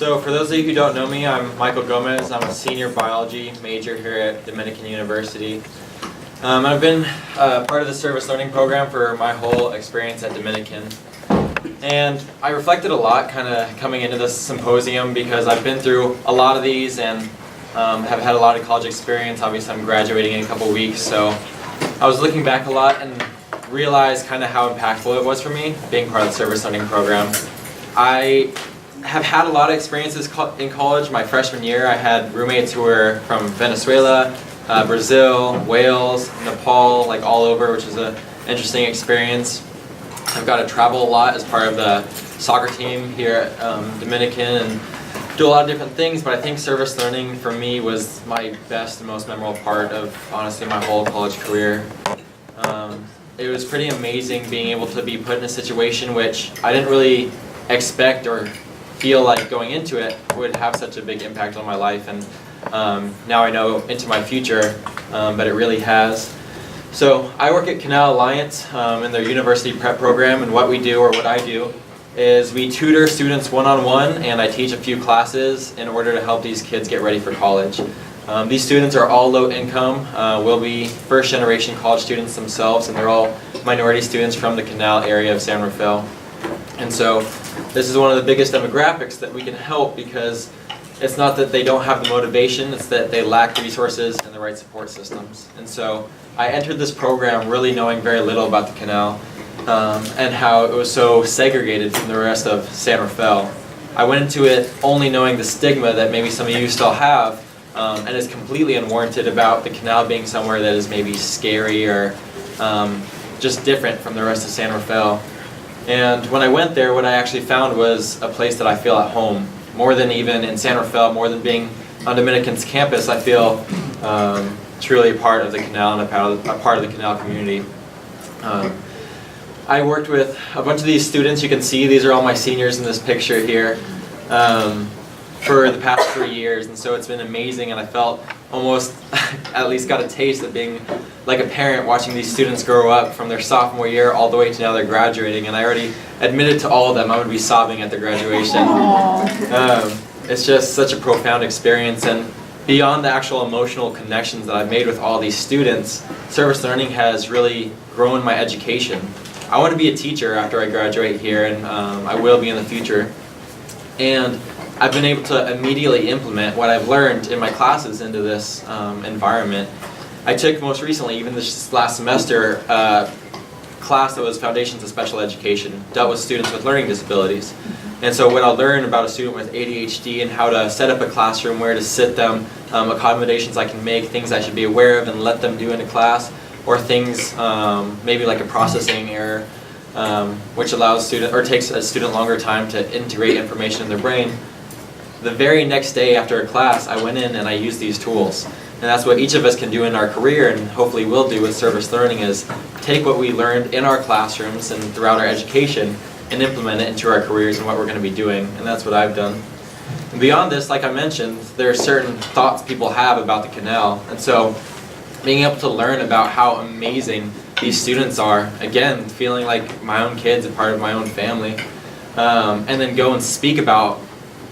So for those of you who don't know me, I'm Michael Gomez. I'm a senior biology major here at Dominican University. I've been part of the service learning program for my whole experience at Dominican. And I reflected a lot kind of coming into this symposium because I've been through a lot of these and have had a lot of college experience. Obviously I'm graduating in a couple weeks, so I was looking back a lot and realized kind of how impactful it was for me being part of the service learning program. I have had a lot of experiences in college. My freshman year I had roommates who were from Venezuela, Brazil, Wales, Nepal, like all over, which is an interesting experience. I've got to travel a lot as part of the soccer team here at Dominican and do a lot of different things, but I think service learning for me was my best and most memorable part of, honestly, my whole college career. It was pretty amazing being able to be put in a situation which I didn't really expect or feel like going into it would have such a big impact on my life, and now I know into my future, but it really has. So I work at Canal Alliance in their university prep program, and what we do, or what I do, is we tutor students one-on-one, and I teach a few classes in order to help these kids get ready for college. These students are all low income, will be first generation college students themselves, and they're all minority students from the Canal area of San Rafael. And so this is one of the biggest demographics that we can help, because it's not that they don't have the motivation, it's that they lack resources and the right support systems. And so I entered this program really knowing very little about the Canal and how it was so segregated from the rest of San Rafael. I went into it only knowing the stigma that maybe some of you still have, and is completely unwarranted about the Canal being somewhere that is maybe scary or just different from the rest of San Rafael. And when I went there, what I actually found was a place that I feel at home. More than even in San Rafael, more than being on Dominican's campus, I feel truly a part of the Canal and a part of the Canal community. I worked with a bunch of these students. You can see these are all my seniors in this picture here for the past 3 years, and so it's been amazing, and I felt almost at least got a taste of being like a parent watching these students grow up from their sophomore year all the way to now they're graduating, and I already admitted to all of them I would be sobbing at their graduation. It's just such a profound experience, and beyond the actual emotional connections that I've made with all these students, service learning has really grown my education. I want to be a teacher after I graduate here, and I will be in the future. And I've been able to immediately implement what I've learned in my classes into this environment. I took most recently, even this last semester, a class that was Foundations of Special Education, dealt with students with learning disabilities. And so what I learned about a student with ADHD and how to set up a classroom, where to sit them, accommodations I can make, things I should be aware of and let them do in a class, or things maybe like a processing error, which allows takes a student longer time to integrate information in their brain. The very next day after a class, I went in and I used these tools. And that's what each of us can do in our career, and hopefully will do with service learning, is take what we learned in our classrooms and throughout our education and implement it into our careers and what we're going to be doing. And that's what I've done. And beyond this, like I mentioned, there are certain thoughts people have about the Canal. And so being able to learn about how amazing these students are, again, feeling like my own kids, a part of my own family, and then go and speak about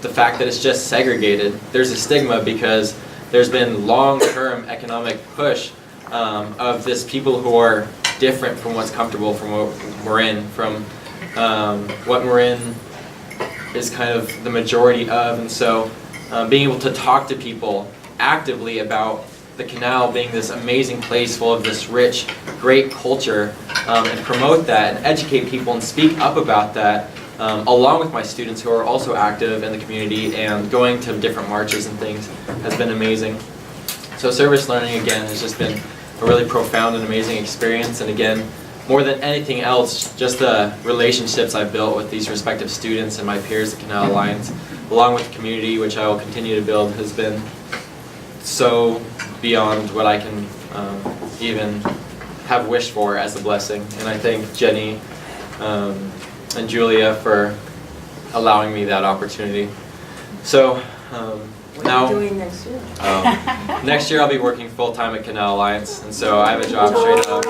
the fact that it's just segregated. There's a stigma because there's been long-term economic push of this people who are different from what's comfortable from what we're in, from what we're in is kind of the majority of, and so being able to talk to people actively about the Canal being this amazing place full of this rich, great culture, and promote that and educate people and speak up about that, along with my students who are also active in the community and going to different marches and things, has been amazing. So service learning, again, has just been a really profound and amazing experience, and again, more than anything else, just the relationships I've built with these respective students and my peers at Canal Alliance, along with the community, which I will continue to build, has been so beyond what I can even have wished for as a blessing. And I thank Jenny and Julia for allowing me that opportunity. So what are you doing next year? Next year I'll be working full-time at Canal Alliance, and so I have a job straight up.